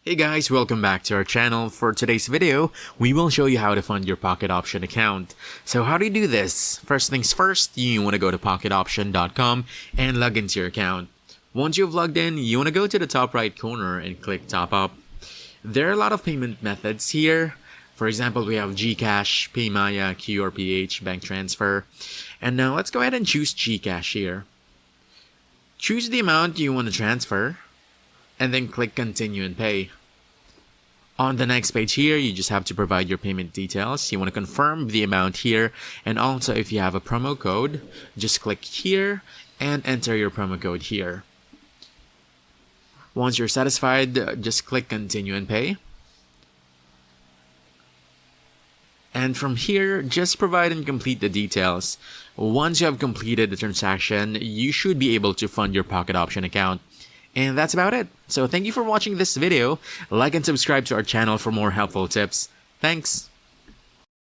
Hey guys, welcome back to our channel. For today's video, we will show you how to fund your Pocket Option account. So how do you do this? First things first, you want to go to pocketoption.com and log into your account. Once you've logged in, you want to go to the top right corner and click Top Up. There are a lot of payment methods here. For example, we have GCash, PayMaya, QRPH, Bank Transfer. And now let's go ahead and choose GCash here. Choose the amount you want to transfer, and then click Continue and Pay. On the next page here, you just have to provide your payment details. You want to confirm the amount here, and also if you have a promo code, just click here and enter your promo code here. Once you're satisfied, just click Continue and Pay. And from here, just provide and complete the details. Once you have completed the transaction, you should be able to fund your Pocket Option account. And that's about it. So thank you for watching this video. Like and subscribe to our channel for more helpful tips. Thanks!